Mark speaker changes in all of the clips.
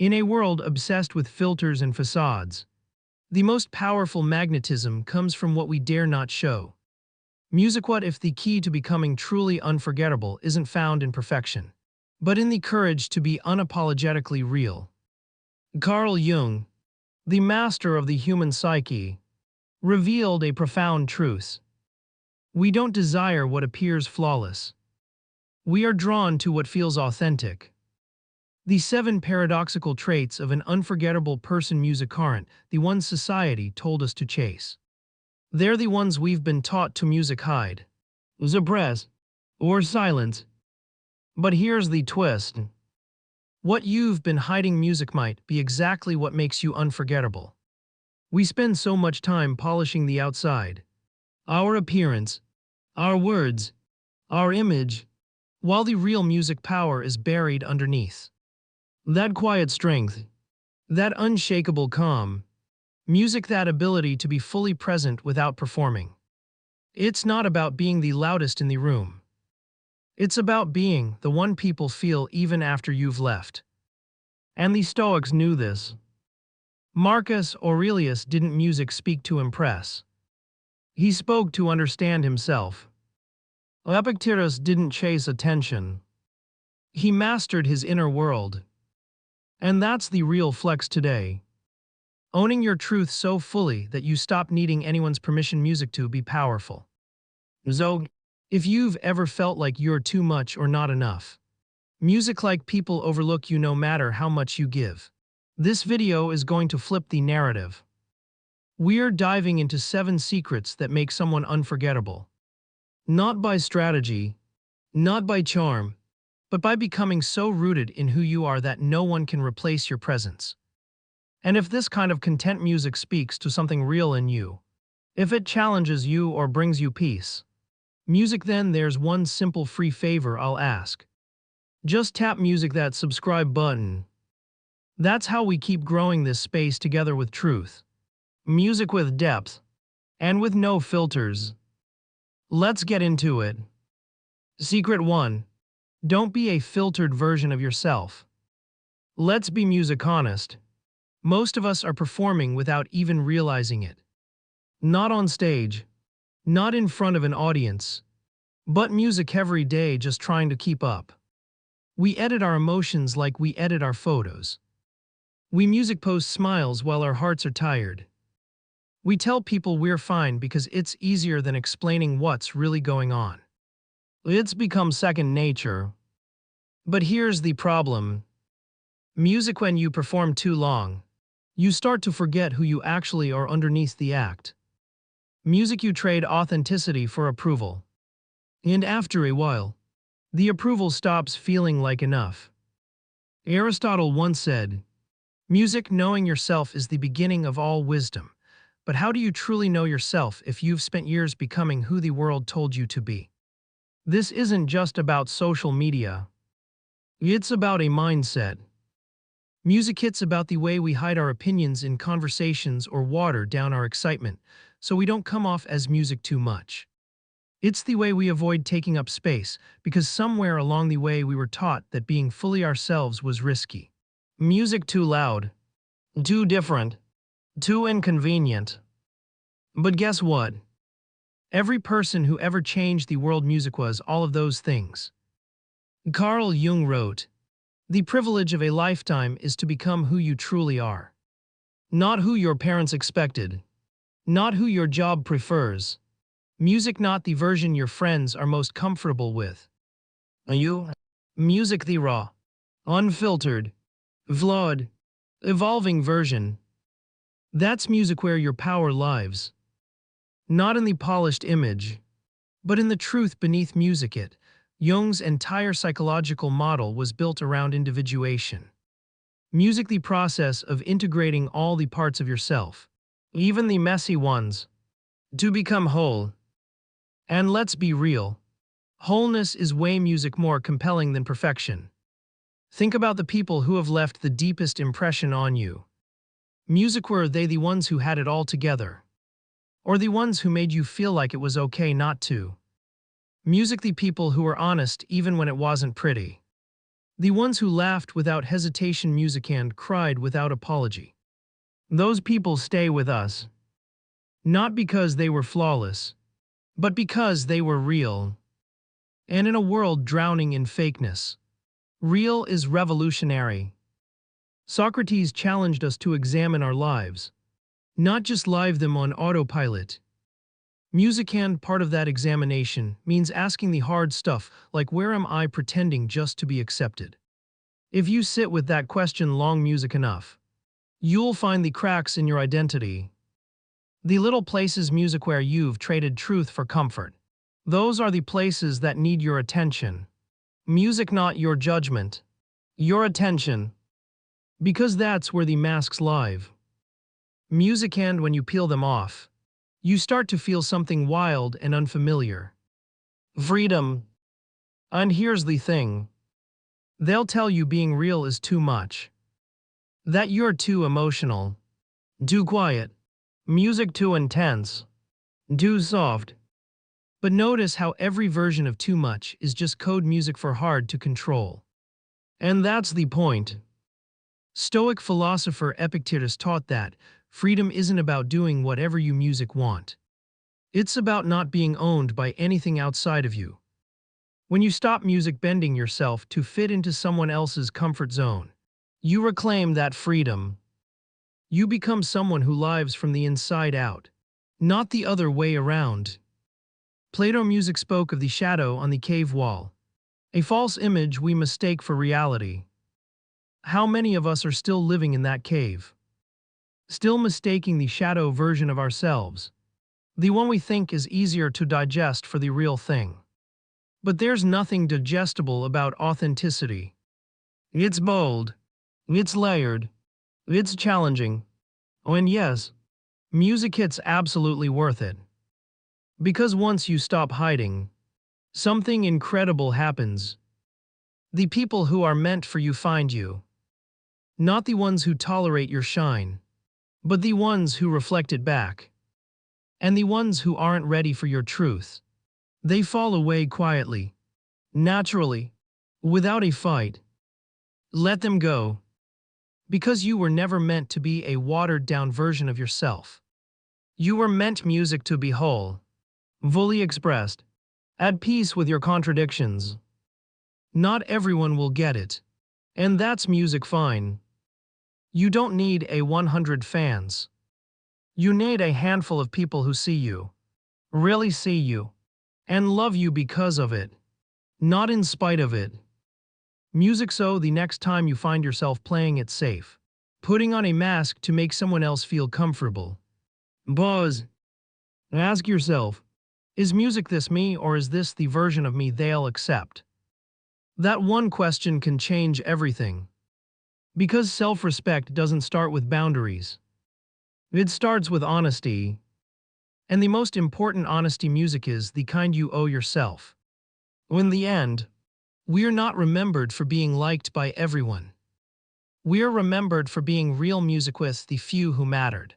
Speaker 1: In a world obsessed with filters and facades, the most powerful magnetism comes from what we dare not show. Music. What if the key to becoming truly unforgettable isn't found in perfection, but in the courage to be unapologetically real? Carl Jung, the master of the human psyche, revealed a profound truth. We don't desire what appears flawless. We are drawn to what feels authentic. The 7 paradoxical traits of an unforgettable person. Music aren't the ones society told us to chase. They're the ones we've been taught to music hide, suppress, or silence. But here's the twist. What you've been hiding. Music might be exactly what makes you unforgettable. We spend so much time polishing the outside, our appearance, our words, our image, while the real music power is buried underneath. That quiet strength, that unshakable calm, music, that ability to be fully present without performing. It's not about being the loudest in the room. It's about being the one people feel even after you've left. And the Stoics knew this. Marcus Aurelius didn't music speak to impress. He spoke to understand himself. Epictetus didn't chase attention. He mastered his inner world. And that's the real flex today. Owning your truth so fully that you stop needing anyone's permission. Music to be powerful. So, if you've ever felt like you're too much or not enough, music like people overlook you no matter how much you give. This video is going to flip the narrative. We're diving into 7 secrets that make someone unforgettable. Not by strategy, not by charm, but by becoming so rooted in who you are that no one can replace your presence. And if this kind of content music speaks to something real in you, if it challenges you or brings you peace, music, then there's one simple free favor I'll ask. Just tap music, that subscribe button. That's how we keep growing this space together with truth. Music with depth. And with no filters. Let's get into it. Secret 1. Don't be a filtered version of yourself. Let's be music honest. Most of us are performing without even realizing it. Not on stage, not in front of an audience, but music every day, just trying to keep up. We edit our emotions like we edit our photos. We music post smiles while our hearts are tired. We tell people we're fine because it's easier than explaining what's really going on. It's become second nature. But here's the problem. Music, when you perform too long, you start to forget who you actually are underneath the act. Music, you trade authenticity for approval. And after a while, the approval stops feeling like enough. Aristotle once said, "Music, knowing yourself is the beginning of all wisdom." But how do you truly know yourself if you've spent years becoming who the world told you to be? This isn't just about social media. It's about a mindset. Music, it's about the way we hide our opinions in conversations or water down our excitement so we don't come off as music too much. It's the way we avoid taking up space because somewhere along the way we were taught that being fully ourselves was risky. Music too loud, too different, too inconvenient. But guess what? Every person who ever changed the world, music was all of those things. Carl Jung wrote, "The privilege of a lifetime is to become who you truly are. Not who your parents expected. Not who your job prefers. Music, not the version your friends are most comfortable with. Music, the raw, unfiltered, flawed, evolving version. That's music where your power lives. Not in the polished image, but in the truth beneath music. It. Jung's entire psychological model was built around individuation. Music, the process of integrating all the parts of yourself, even the messy ones, to become whole. And let's be real, wholeness is way music more compelling than perfection. Think about the people who have left the deepest impression on you. Music, were they the ones who had it all together? Or the ones who made you feel like it was okay not to? Music, the people who were honest even when it wasn't pretty. The ones who laughed without hesitation music and cried without apology. Those people stay with us, not because they were flawless, but because they were real. And in a world drowning in fakeness, real is revolutionary. Socrates challenged us to examine our lives, not just live them on autopilot. Music and part of that examination means asking the hard stuff, like where am I pretending just to be accepted? If you sit with that question long music enough, you'll find the cracks in your identity. The little places music where you've traded truth for comfort. Those are the places that need your attention. Music, not your judgment. Your attention. Because that's where the masks live. Music, and when you peel them off, you start to feel something wild and unfamiliar. Freedom. And here's the thing. They'll tell you being real is too much. That you're too emotional. Too quiet. Music too intense. Too soft. But notice how every version of too much is just code music for hard to control. And that's the point. Stoic philosopher Epictetus taught that freedom isn't about doing whatever you music want. It's about not being owned by anything outside of you. When you stop music bending yourself to fit into someone else's comfort zone, you reclaim that freedom. You become someone who lives from the inside out, not the other way around. Plato music spoke of the shadow on the cave wall, a false image we mistake for reality. How many of us are still living in that cave? Still mistaking the shadow version of ourselves, the one we think is easier to digest, for the real thing. But there's nothing digestible about authenticity. It's bold, it's layered, it's challenging. Oh, and yes, music hits absolutely worth it. Because once you stop hiding, something incredible happens. The people who are meant for you find you. Not the ones who tolerate your shine, but the ones who reflect it back. And the ones who aren't ready for your truth. They fall away quietly, naturally, without a fight. Let them go. Because you were never meant to be a watered-down version of yourself. You were meant music to be whole, fully expressed, at peace with your contradictions. Not everyone will get it. And that's music fine. You don't need 100 fans. You need a handful of people who see you, really see you, and love you because of it, not in spite of it. Music, so the next time you find yourself playing it safe, putting on a mask to make someone else feel comfortable, pause. Ask yourself, is music this me, or is this the version of me they'll accept? That one question can change everything. Because self-respect doesn't start with boundaries. It starts with honesty. And the most important honesty music is the kind you owe yourself. In the end, we're not remembered for being liked by everyone. We're remembered for being real music with the few who mattered.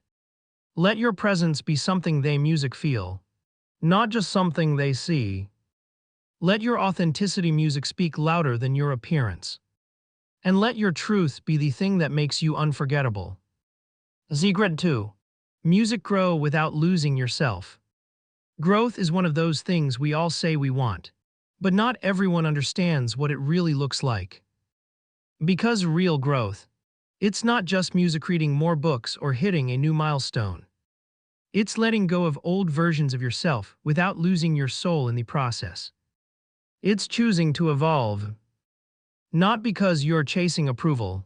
Speaker 1: Let your presence be something they music feel, not just something they see. Let your authenticity music speak louder than your appearance. And let your truth be the thing that makes you unforgettable. Secret 2. Music grow without losing yourself. Growth is one of those things we all say we want, but not everyone understands what it really looks like. Because real growth, it's not just music reading more books or hitting a new milestone. It's letting go of old versions of yourself without losing your soul in the process. It's choosing to evolve. Not because you're chasing approval,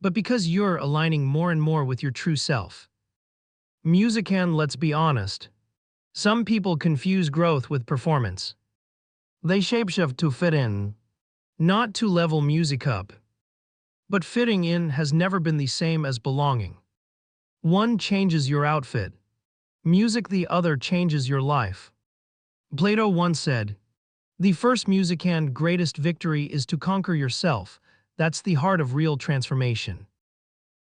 Speaker 1: but because you're aligning more and more with your true self. Music can, let's be honest, some people confuse growth with performance. They shapeshift to fit in, not to level music up. But fitting in has never been the same as belonging. One changes your outfit. Music, the other, changes your life. Plato once said, "The first music and greatest victory is to conquer yourself. That's the heart of real transformation."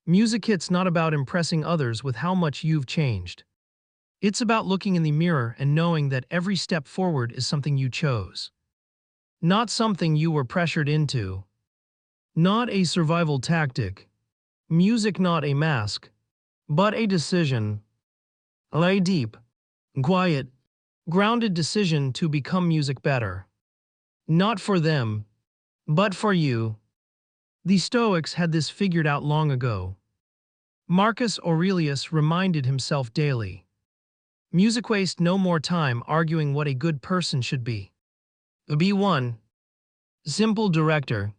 Speaker 1: Music hit's not about impressing others with how much you've changed. It's about looking in the mirror and knowing that every step forward is something you chose. Not something you were pressured into. not a survival tactic. Music not a mask, but a decision. A deep, quiet, grounded decision to become music better. Not for them, but for you. The Stoics had this figured out long ago. Marcus Aurelius reminded himself daily. Music waste no more time arguing what a good person should be. Be one. Simple director.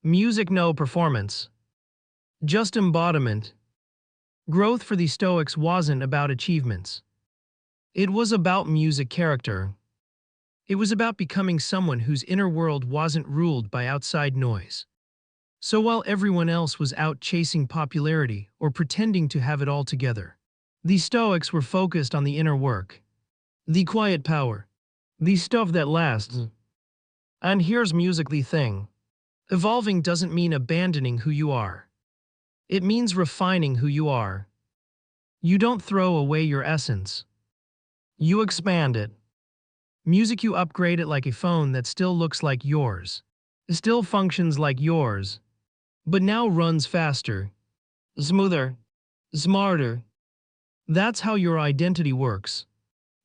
Speaker 1: Music no performance. Just embodiment. Growth for the Stoics wasn't about achievements. It was about music character. It was about becoming someone whose inner world wasn't ruled by outside noise. So while everyone else was out chasing popularity or pretending to have it all together, the Stoics were focused on the inner work, the quiet power, the stuff that lasts. And here's music the thing. Evolving doesn't mean abandoning who you are. It means refining who you are. You don't throw away your essence. You expand it. Music, you upgrade it like a phone that still looks like yours, still functions like yours, but now runs faster, smoother, smarter. That's how your identity works.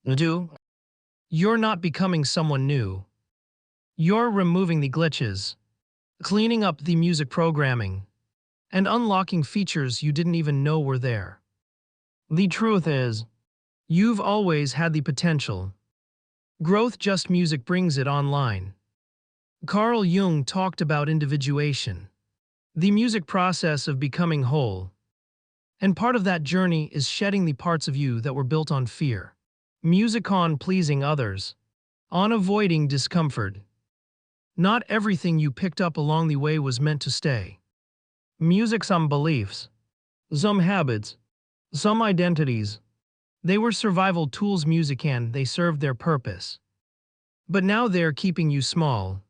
Speaker 1: You're not becoming someone new. You're removing the glitches, cleaning up the music programming, and unlocking features you didn't even know were there. The truth is, you've always had the potential. Growth just music brings it online. Carl Jung talked about individuation, the music process of becoming whole. And part of that journey is shedding the parts of you that were built on fear. Music on pleasing others, on avoiding discomfort. Not everything you picked up along the way was meant to stay. Music, some beliefs, some habits, some identities. They were survival tools music and they served their purpose. But now they're keeping you small.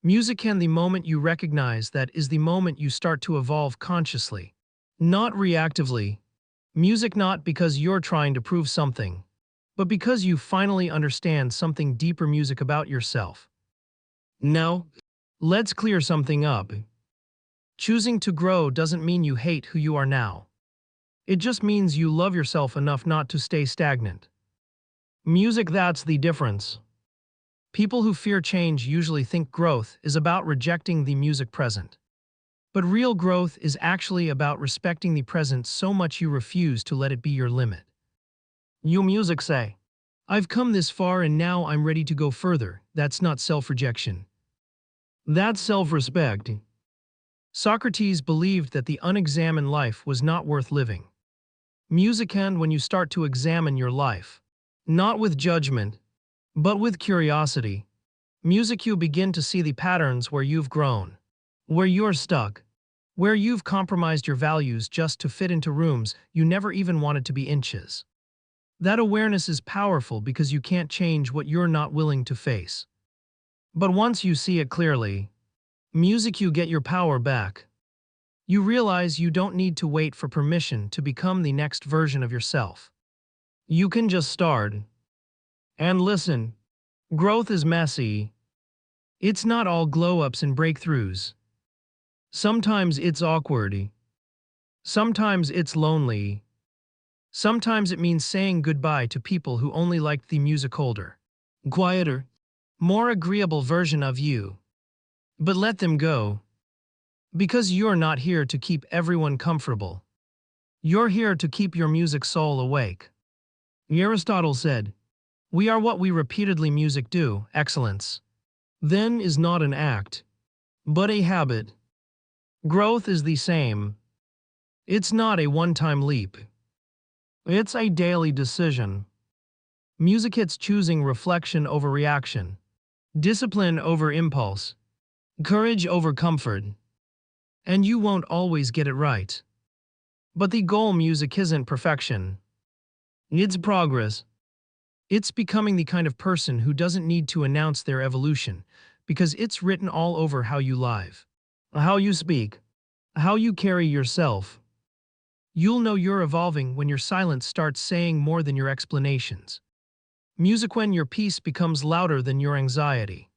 Speaker 1: Music and the moment you recognize that is the moment you start to evolve consciously, not reactively. Music not because you're trying to prove something, but because you finally understand something deeper music about yourself. Now, let's clear something up. Choosing to grow doesn't mean you hate who you are now. It just means you love yourself enough not to stay stagnant. Music, that's the difference. People who fear change usually think growth is about rejecting the music present. But real growth is actually about respecting the present so much you refuse to let it be your limit. You music say, I've come this far and now I'm ready to go further. That's not self-rejection. That's self-respect. Socrates believed that the unexamined life was not worth living. Music can when you start to examine your life, not with judgment, but with curiosity. Music, you begin to see the patterns where you've grown, where you're stuck, where you've compromised your values just to fit into rooms you never even wanted to be inches. That awareness is powerful because you can't change what you're not willing to face. But once you see it clearly, music, you get your power back. You realize you don't need to wait for permission to become the next version of yourself. You can just start. And listen, growth is messy. It's not all glow-ups and breakthroughs. Sometimes it's awkward. Sometimes it's lonely. Sometimes it means saying goodbye to people who only liked the music holder, quieter, more agreeable version of you. But let them go. Because you're not here to keep everyone comfortable. You're here to keep your music soul awake. Aristotle said, we are what we repeatedly music do, excellence. Then is not an act, but a habit. Growth is the same. It's not a one-time leap. It's a daily decision. Music, it's choosing reflection over reaction, discipline over impulse, courage over comfort. And you won't always get it right. But the goal, music, isn't perfection. It's progress. It's becoming the kind of person who doesn't need to announce their evolution, because it's written all over how you live, how you speak, how you carry yourself. You'll know you're evolving when your silence starts saying more than your explanations. Music, when your peace becomes louder than your anxiety.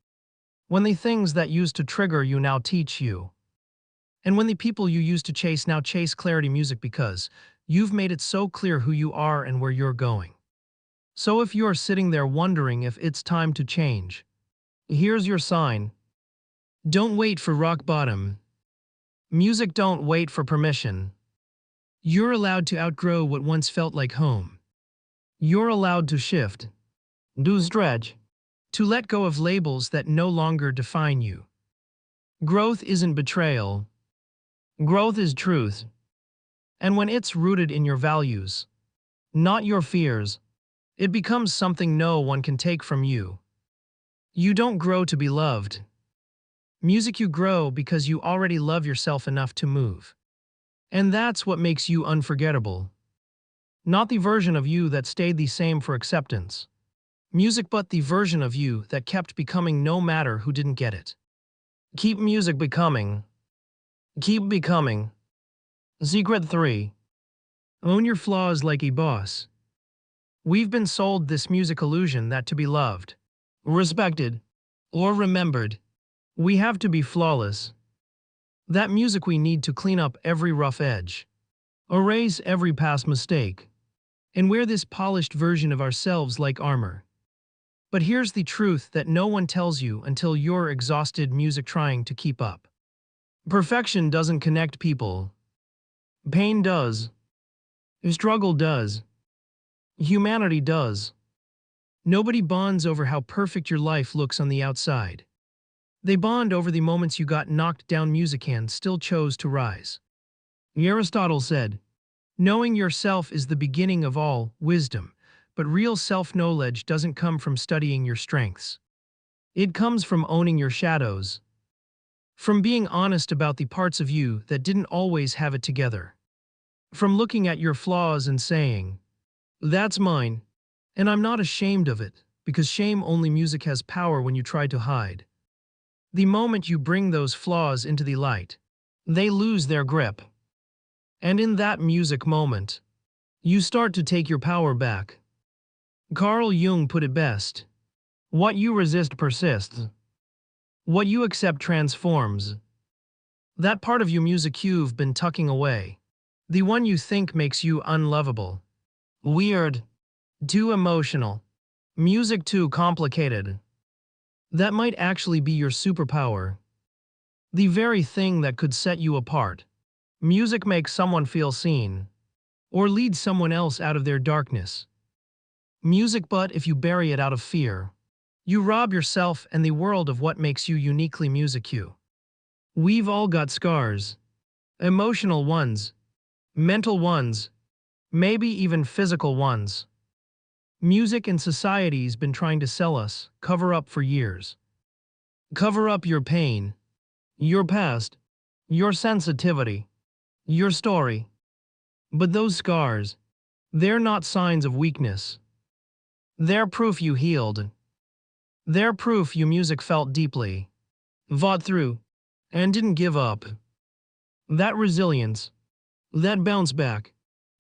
Speaker 1: When the things that used to trigger you now teach you. And when the people you used to chase now chase clarity music because you've made it so clear who you are and where you're going. So if you're sitting there wondering if it's time to change, here's your sign. Don't wait for rock bottom. Music don't wait for permission. You're allowed to outgrow what once felt like home. You're allowed to shift, do stretch, to let go of labels that no longer define you. Growth isn't betrayal. Growth is truth. And when it's rooted in your values, not your fears, it becomes something no one can take from you. You don't grow to be loved. Music, you grow because you already love yourself enough to move. And that's what makes you unforgettable. Not the version of you that stayed the same for acceptance. Music, but the version of you that kept becoming no matter who didn't get it. Keep music becoming. Keep becoming. Secret 3. Own your flaws like a boss. We've been sold this music illusion that to be loved, respected, or remembered, we have to be flawless. That music we need to clean up every rough edge, erase every past mistake, and wear this polished version of ourselves like armor. But here's the truth that no one tells you until you're exhausted music trying to keep up. Perfection doesn't connect people. Pain does. Struggle does. Humanity does. Nobody bonds over how perfect your life looks on the outside. They bond over the moments you got knocked down music and still chose to rise. Aristotle said, knowing yourself is the beginning of all wisdom, but real self-knowledge doesn't come from studying your strengths. It comes from owning your shadows. From being honest about the parts of you that didn't always have it together. From looking at your flaws and saying, that's mine, and I'm not ashamed of it, because shame-only music has power when you try to hide. The moment you bring those flaws into the light, they lose their grip. And in that music moment, you start to take your power back. Carl Jung put it best. What you resist persists. What you accept transforms. That part of your music you've been tucking away. The one you think makes you unlovable. Weird. Too emotional. Music too complicated. That might actually be your superpower. The very thing that could set you apart. Music makes someone feel seen. Or lead someone else out of their darkness. Music, but if you bury it out of fear, you rob yourself and the world of what makes you uniquely music you. We've all got scars. Emotional ones. Mental ones. Maybe even physical ones. Music and society's been trying to sell us, cover up for years. Cover up your pain, your past, your sensitivity, your story. But those scars, they're not signs of weakness. They're proof you healed. They're proof you music felt deeply, fought through, and didn't give up. That resilience, that bounce back,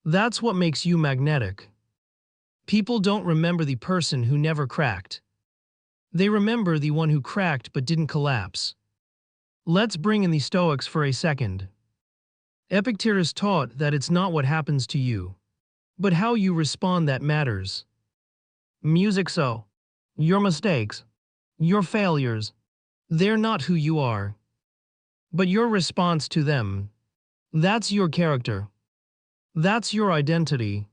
Speaker 1: that's what makes you magnetic. People don't remember the person who never cracked. They remember the one who cracked but didn't collapse. Let's bring in the Stoics for a second. Epictetus taught that it's not what happens to you, but how you respond that matters. Music, so your mistakes, your failures, they're not who you are. But your response to them, that's your character. That's your identity.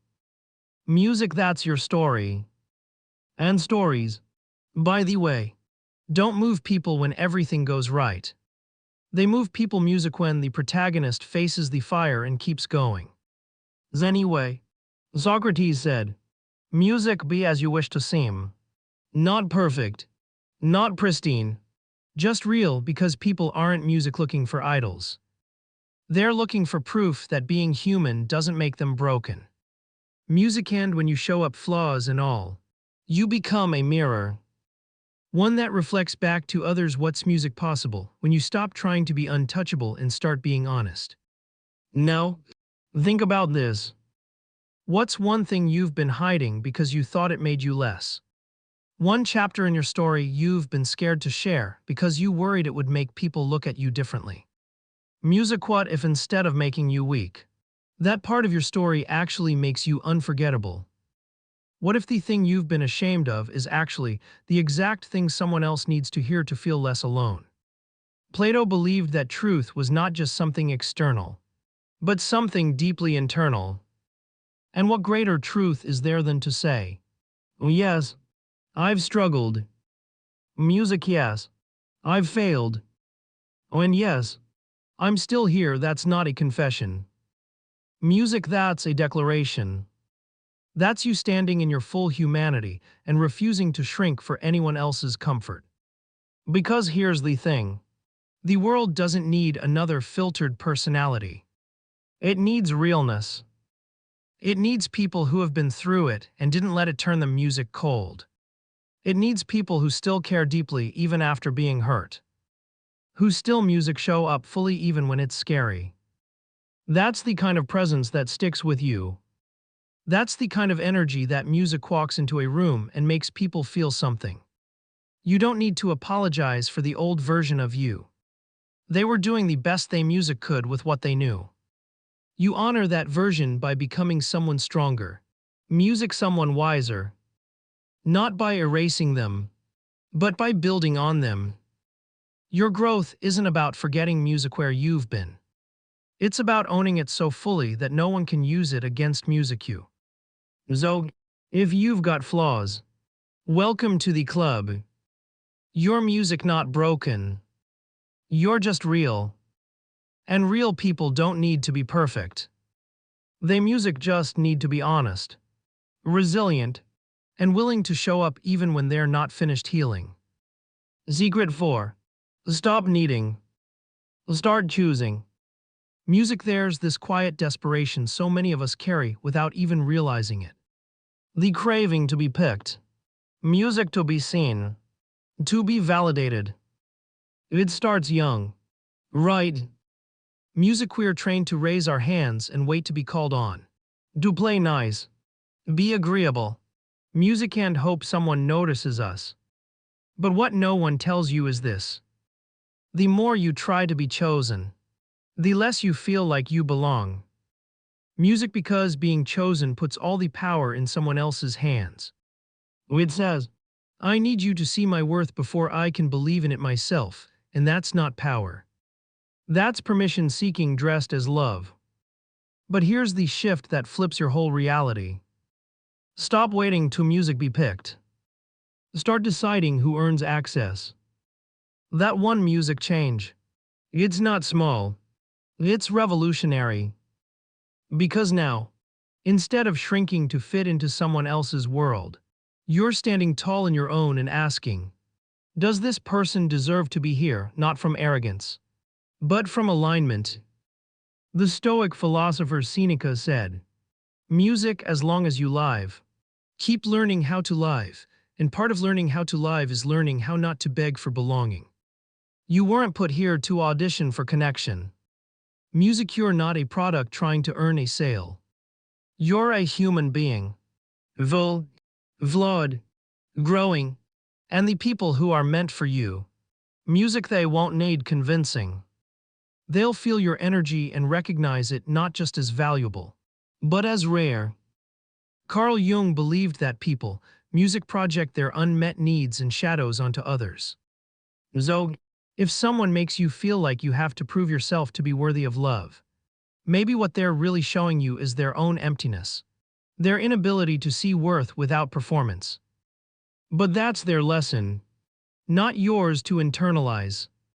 Speaker 1: Music, that's your story. And stories, by the way, don't move people when everything goes right. They move people music when the protagonist faces the fire and keeps going. Anyway, Socrates said, music be as you wish to seem. Not perfect, not pristine, just real, because people aren't music looking for idols. They're looking for proof that being human doesn't make them broken. Music, and when you show up flaws and all, you become a mirror. One that reflects back to others. What's music possible when you stop trying to be untouchable and start being honest? Now, think about this. What's one thing you've been hiding because you thought it made you less? One chapter in your story you've been scared to share because you worried it would make people look at you differently. Music, what if instead of making you weak, that part of your story actually makes you unforgettable? What if the thing you've been ashamed of is actually the exact thing someone else needs to hear to feel less alone? Plato believed that truth was not just something external, but something deeply internal. And what greater truth is there than to say, "Oh, yes, I've struggled. Music, yes, I've failed. Oh, and yes, I'm still here." That's not a confession. Music, that's a declaration. That's you standing in your full humanity and refusing to shrink for anyone else's comfort. Because here's the thing. The world doesn't need another filtered personality. It needs realness. It needs people who have been through it and didn't let it turn the music cold. It needs people who still care deeply even after being hurt. Who still music show up fully even when it's scary. That's the kind of presence that sticks with you. That's the kind of energy that music walks into a room and makes people feel something. You don't need to apologize for the old version of you. They were doing the best they music could with what they knew. You honor that version by becoming someone stronger. Music someone wiser. Not by erasing them, but by building on them. Your growth isn't about forgetting music where you've been. It's about owning it so fully that no one can use it against music you. So, if you've got flaws, welcome to the club. Your music not broken. You're just real. And real people don't need to be perfect. They music just need to be honest, resilient, and willing to show up even when they're not finished healing. Secret 4. Stop needing. Start choosing. Music, there's this quiet desperation so many of us carry without even realizing it. The craving to be picked. Music to be seen. To be validated. It starts young. Right. Music, we're trained to raise our hands and wait to be called on. To play nice. Be agreeable. Music and hope someone notices us. But what no one tells you is this. The more you try to be chosen, the less you feel like you belong. Music, because being chosen puts all the power in someone else's hands. It says, I need you to see my worth before I can believe in it myself, and that's not power. That's permission seeking dressed as love. But here's the shift that flips your whole reality. Stop waiting to music be picked. Start deciding who earns access. That one music change. It's not small. It's revolutionary. Because now, instead of shrinking to fit into someone else's world, you're standing tall in your own and asking, does this person deserve to be here, not from arrogance, but from alignment? The Stoic philosopher Seneca said, music as long as you live. Keep learning how to live, and part of learning how to live is learning how not to beg for belonging. You weren't put here to audition for connection. Music, you're not a product trying to earn a sale. You're a human being. Flawed, growing, and the people who are meant for you. Music, they won't need convincing. They'll feel your energy and recognize it not just as valuable, but as rare. Carl Jung believed that people, music project their unmet needs and shadows onto others. So, if someone makes you feel like you have to prove yourself to be worthy of love, maybe what they're really showing you is their own emptiness, their inability to see worth without performance. But that's their lesson, not yours to internalize.